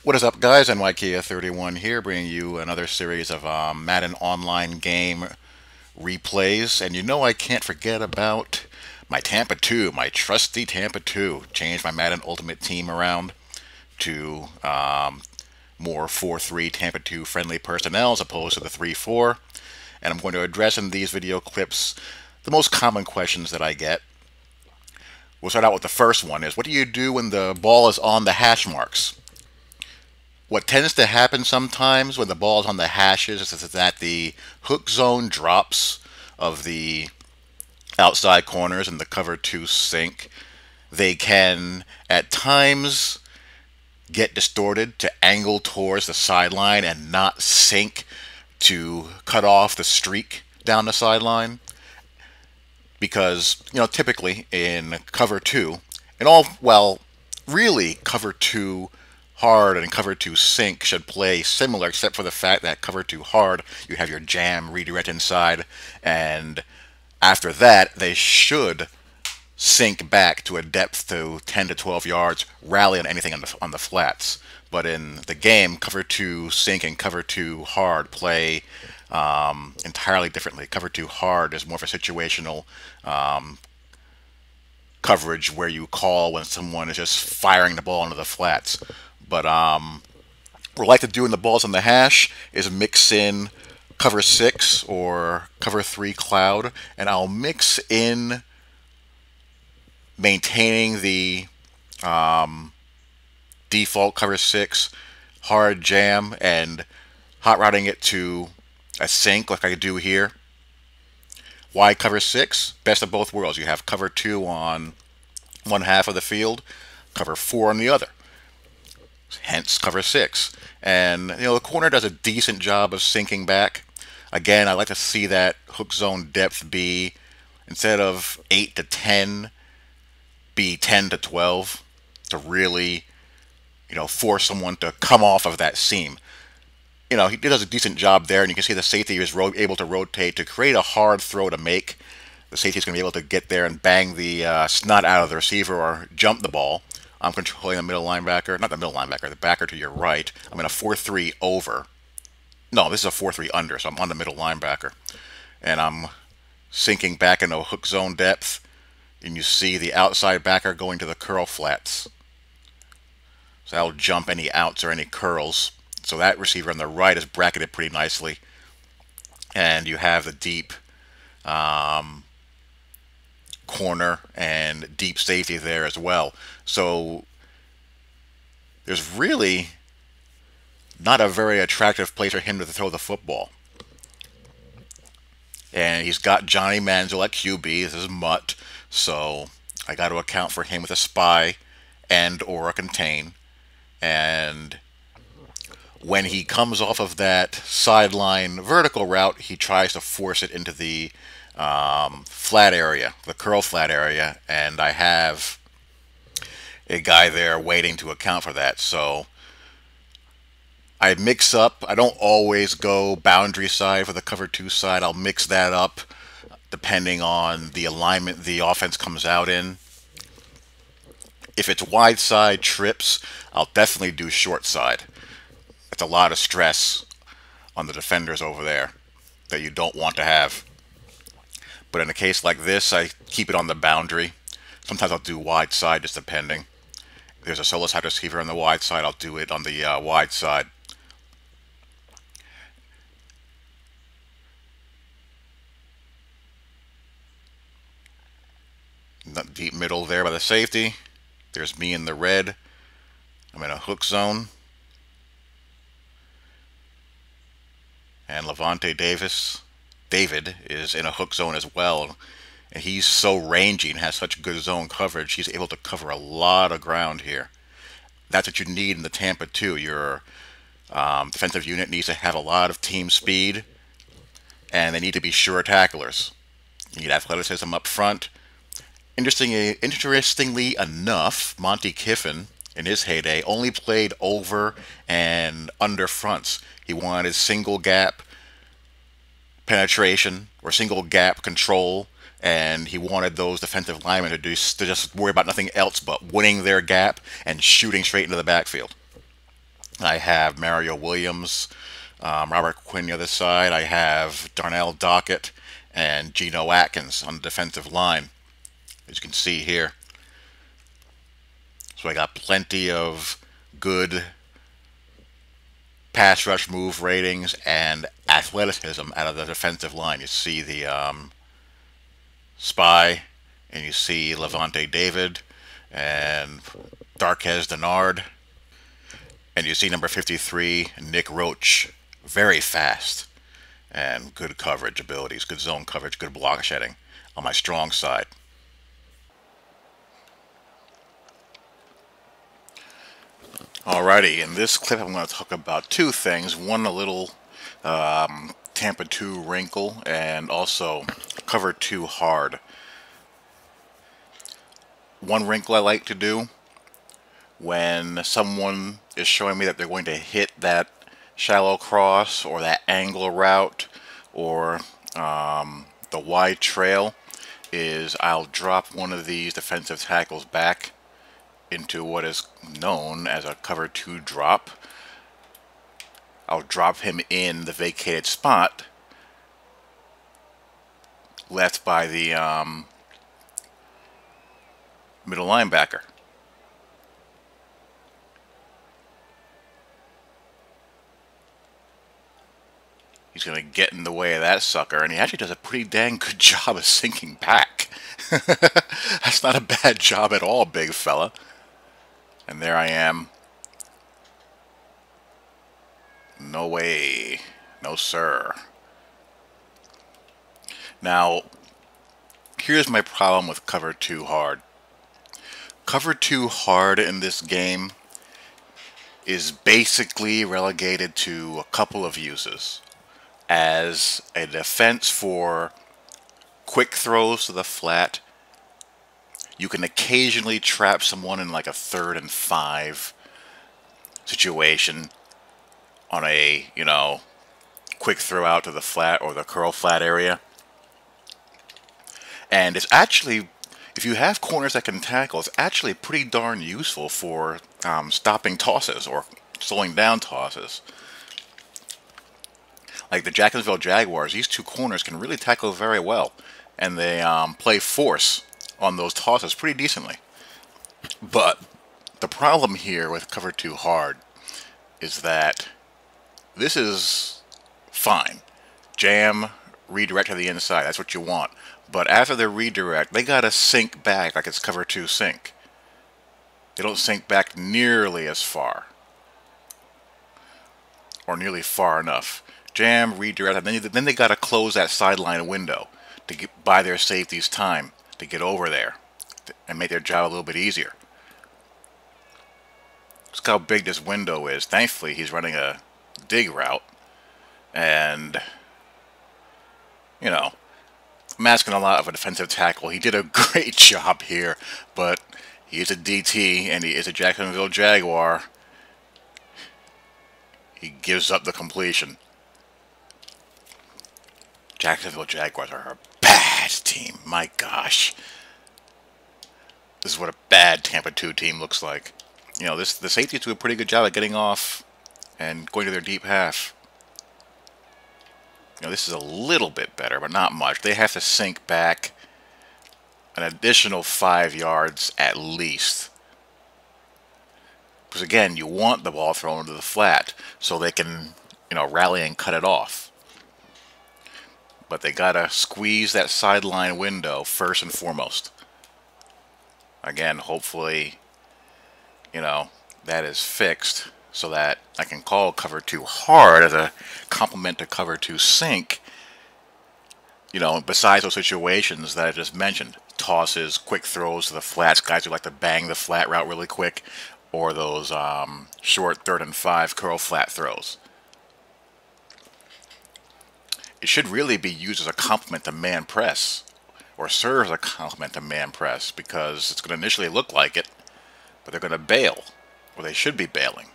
What is up, guys? NYKia31 here, bringing you another series of Madden online game replays. And you know I can't forget about my Tampa-2, my trusty Tampa-2. Changed my Madden Ultimate Team around to more 4-3 Tampa-2 friendly personnel as opposed to the 3-4. And I'm going to address in these video clips the most common questions that I get. We'll start out with the first one is, what do you do when the ball is on the hash marks? What tends to happen sometimes when the ball is on the hashes is that the hook zone drops of the outside corners and the cover 2 sink. They can, at times, get distorted to angle towards the sideline and not sink to cut off the streak down the sideline. Because, typically in cover 2, and really cover 2 hard and cover 2 sink should play similar, except for the fact that cover 2 hard, you have your jam redirect inside, and after that, they should sink back to a depth to 10 to 12 yards, rally on anything on the flats. But in the game, cover 2 sink and cover 2 hard play entirely differently. Cover 2 hard is more of a situational coverage where you call when someone is just firing the ball into the flats. But what I like to do when the ball's on the hash is mix in cover 6 or cover 3 cloud, and I'll mix in maintaining the default cover 6 hard jam and hot routing it to a sink like I do here. Why cover 6? Best of both worlds. You have cover 2 on one half of the field, cover 4 on the other. Hence cover 6. And the corner does a decent job of sinking back. Again, I like to see that hook zone depth be, instead of 8 to 10, be 10 to 12 to really, force someone to come off of that seam. He does a decent job there, and you can see the safety is able to rotate to create a hard throw to make. The safety is going to be able to get there and bang the snot out of the receiver or jump the ball. I'm controlling the middle linebacker, not the middle linebacker, the backer to your right. I'm in a 4-3 over. No, this is a 4-3 under, so I'm on the middle linebacker. And I'm sinking back into hook zone depth, and you see the outside backer going to the curl flats. So that'll jump any outs or any curls. So that receiver on the right is bracketed pretty nicely. And you have the deep corner and deep safety there as well. So there's really not a very attractive place for him to throw the football. And he's got Johnny Manziel at QB. This is Mutt. So I got to account for him with a spy and or a contain. And when he comes off of that sideline vertical route, he tries to force it into the flat area, the curl flat area, and I have a guy there waiting to account for that. So I mix up. I don't always go boundary side for the cover 2 side. I'll mix that up depending on the alignment the offense comes out in. If it's wide side trips, I'll definitely do short side. It's a lot of stress on the defenders over there that you don't want to have. But in a case like this, I keep it on the boundary. Sometimes I'll do wide side, just depending. If there's a solo side receiver on the wide side, I'll do it on the wide side. Deep middle there by the safety. There's me in the red. I'm in a hook zone. And Levante David is in a hook zone as well. And he's so rangy and has such good zone coverage, he's able to cover a lot of ground here. That's what you need in the Tampa-2. Your defensive unit needs to have a lot of team speed, and they need to be sure tacklers. You need athleticism up front. Interestingly enough, Monty Kiffin, in his heyday, only played over and under fronts. He wanted single gap penetration or single gap control, and he wanted those defensive linemen to just worry about nothing else but winning their gap and shooting straight into the backfield. I have Mario Williams, Robert Quinn the other side. I have Darnell Dockett and Geno Atkins on the defensive line, as you can see here. So I got plenty of good pass rush move ratings and athleticism out of the defensive line. You see the Spy, and you see Levante David and Darquez Denard, and you see number 53, Nick Roach. Very fast and good coverage abilities, good zone coverage, good block shedding on my strong side. Alrighty, in this clip I'm going to talk about two things. One, a little Tampa-2 wrinkle, and also cover 2 hard. One wrinkle I like to do when someone is showing me that they're going to hit that shallow cross or that angle route or the wide trail is I'll drop one of these defensive tackles back into what is known as a cover 2 drop. I'll drop him in the vacated spot left by the middle linebacker. He's going to get in the way of that sucker, and he actually does a pretty dang good job of sinking back. That's not a bad job at all, big fella. And there I am. No way. No, sir. Now, here's my problem with cover 2 hard. Cover 2 hard in this game is basically relegated to a couple of uses. As a defense for quick throws to the flat, you can occasionally trap someone in like a 3rd and 5 situation on a, quick throw out to the flat or the curl flat area. And it's actually, if you have corners that can tackle, it's actually pretty darn useful for stopping tosses or slowing down tosses. Like the Jacksonville Jaguars, these 2 corners can really tackle very well, and they play force on those tosses pretty decently. But the problem here with cover 2 hard is that this is fine. Jam, redirect to the inside, that's what you want. But after the redirect, they gotta sink back like it's cover 2 sink. They don't sink back nearly as far. Or nearly far enough. Jam, redirect, and then they gotta close that sideline window to buy their safeties time to get over there and make their job a little bit easier. Look how big this window is. Thankfully, he's running a dig route, and I'm asking a lot of a defensive tackle. He did a great job here, but he is a DT and he is a Jacksonville Jaguar. He gives up the completion. Jacksonville Jaguars are a bad team. My gosh. This is what a bad Tampa-2 team looks like. The safeties do a pretty good job at getting off and going to their deep half. This is a little bit better, but not much. They have to sink back an additional 5 yards at least. Because again, you want the ball thrown into the flat so they can, rally and cut it off. But they gotta squeeze that sideline window first and foremost. Again, hopefully, that is fixed so that I can call cover 2 hard as a complement to cover 2 sink. Besides those situations that I just mentioned, tosses, quick throws to the flats, guys who like to bang the flat route really quick, or those short 3rd and 5 curl flat throws. It should really be used as a complement to man press, or serve as a complement to man press, because it's going to initially look like it, but they're going to bail, or they should be bailing.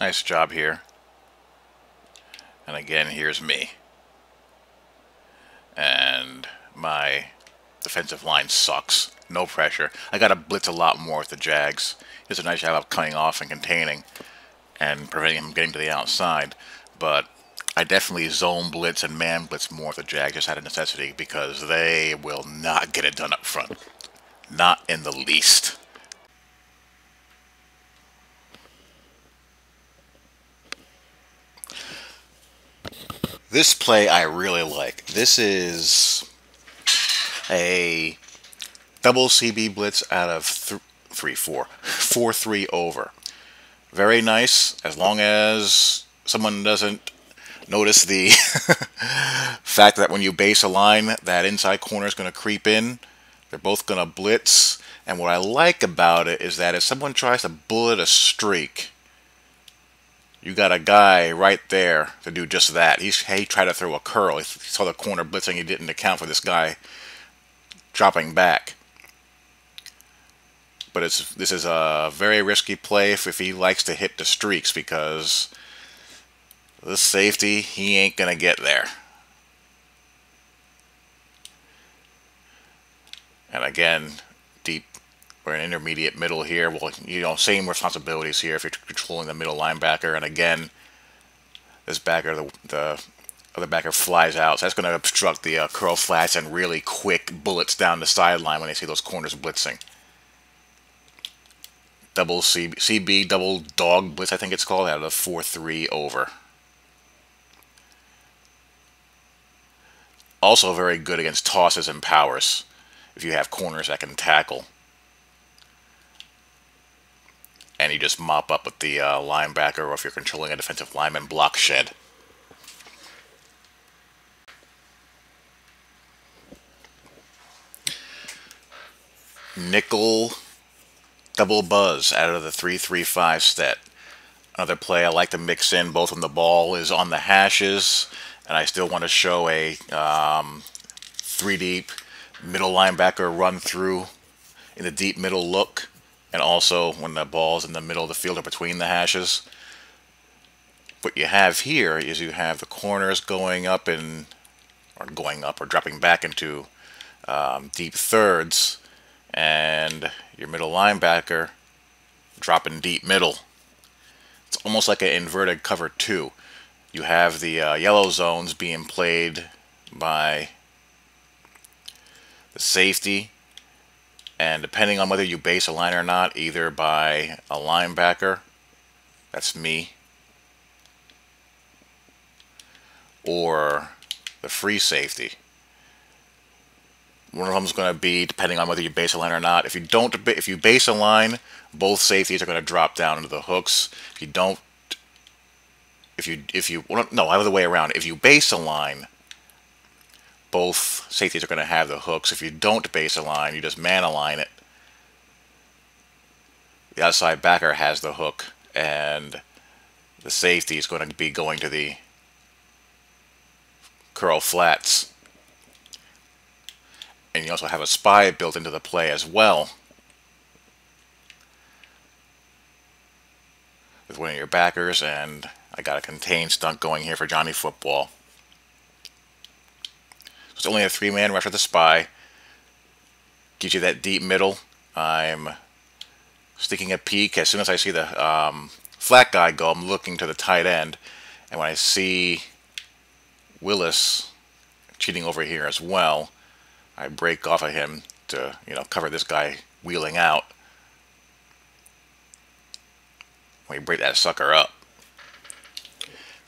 Nice job here. And again, here's me. And and my defensive line sucks. No pressure. I gotta blitz a lot more with the Jags. He does a nice job of cutting off and containing and preventing him getting to the outside. But I definitely zone blitz and man blitz more with the Jags just out of necessity because they will not get it done up front. Not in the least. This play I really like. This is a double CB blitz out of 4-3 over. Very nice, as long as someone doesn't notice the fact that when you base a line, that inside corner is going to creep in. They're both going to blitz. And what I like about it is that if someone tries to bullet a streak, you got a guy right there to do just that. He tried to throw a curl. He saw the corner blitzing. He didn't account for this guy dropping back. But this is a very risky play if he likes to hit the streaks, because this safety, he ain't going to get there. And again, deep or an intermediate middle here. Well, same responsibilities here if you're controlling the middle linebacker. And again, this backer, the other backer flies out. So that's going to obstruct the curl flats and really quick bullets down the sideline when they see those corners blitzing. Double CB, double dog blitz, I think it's called, out of the 4-3 over. Also very good against tosses and powers if you have corners that can tackle. And you just mop up with the linebacker, or if you're controlling a defensive lineman, block shed. Nickel double buzz out of the 3-3-5 set. Another play I like to mix in both when the ball is on the hashes and I still want to show a 3-deep middle linebacker run through in the deep middle look, and also when the ball's in the middle of the field or between the hashes. What you have here is you have the corners going up or dropping back into deep thirds, and your middle linebacker dropping deep middle. It's almost like an inverted cover 2. You have the yellow zones being played by the safety, and depending on whether you base a line or not, either by a linebacker, that's me, or the free safety. One of them is going to be depending on whether you base a line or not. If you base a line, both safeties are going to drop down into the hooks. If you don't, no, other way around. If you base a line, both safeties are going to have the hooks. If you don't base a line, you just man align it. The outside backer has the hook, and the safety is going to be going to the curl flats. And you also have a spy built into the play as well, with one of your backers, and I got a contain stunt going here for Johnny Football. So it's only a 3-man rush with the spy. Gives you that deep middle. I'm sticking a peek. As soon as I see the flat guy go, I'm looking to the tight end, and when I see Willis cheating over here as well, I break off of him to, cover this guy wheeling out. We break that sucker up.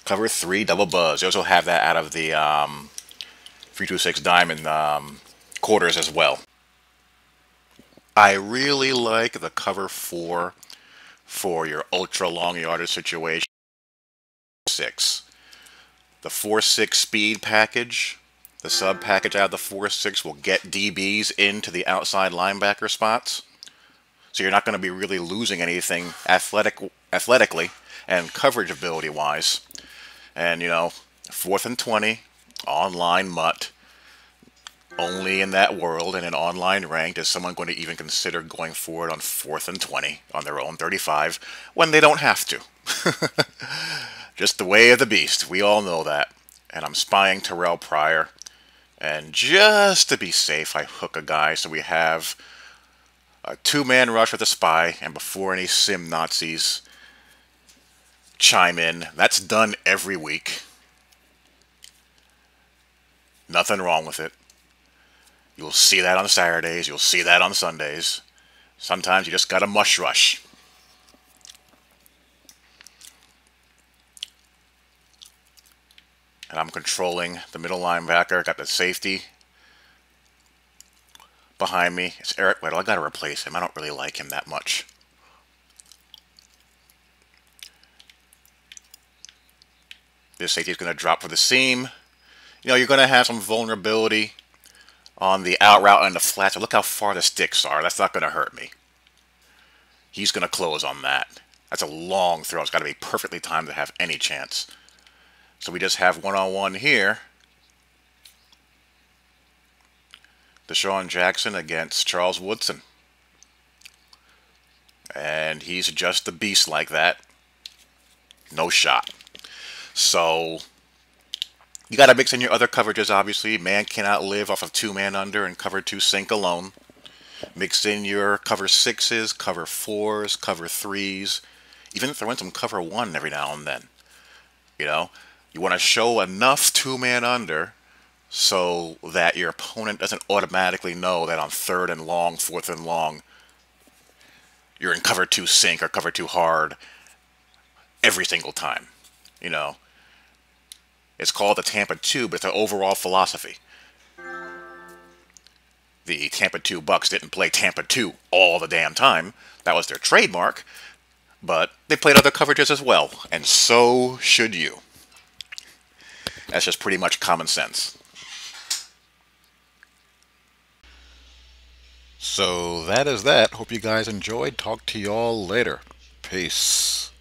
Cover 3, double buzz. You also have that out of the 326 diamond quarters as well. I really like the cover 4 for your ultra long yardage situation. 6. The 4-6 speed package. The sub package out of the 4-6 will get DBs into the outside linebacker spots. So you're not going to be really losing anything athletically and coverage ability wise. And 4th and 20, online mutt. Only in that world and in online ranked is someone going to even consider going forward on 4th and 20 on their own 35 when they don't have to. Just the way of the beast. We all know that. And I'm spying Terrell Pryor. And just to be safe, I hook a guy so we have a two-man rush with a spy, and before any sim Nazis chime in, that's done every week. Nothing wrong with it. You'll see that on Saturdays, you'll see that on Sundays. Sometimes you just gotta mush rush. And I'm controlling the middle linebacker, got the safety behind me. It's Eric Weddle. I gotta replace him. I don't really like him that much. This safety is gonna drop for the seam. You know, you're gonna have some vulnerability on the out route and the flats. Look how far the sticks are. That's not gonna hurt me. He's gonna close on that. That's a long throw. It's gotta be perfectly timed to have any chance. So we just have one-on-one here. Deshaun Jackson against Charles Woodson. And he's just a beast like that. No shot. So you got to mix in your other coverages, obviously. Man cannot live off of two-man under and cover two sink alone. Mix in your cover sixes, cover fours, cover threes. Even throw in some cover one every now and then. You know, you want to show enough two-man under so that your opponent doesn't automatically know that on third and long, fourth and long, you're in cover two sink or cover two hard every single time. You know, it's called the Tampa-2, but it's an overall philosophy. The Tampa-2 Bucks didn't play Tampa-2 all the damn time. That was their trademark, but they played other coverages as well, and so should you. That's just pretty much common sense. So that is that. Hope you guys enjoyed. Talk to y'all later. Peace.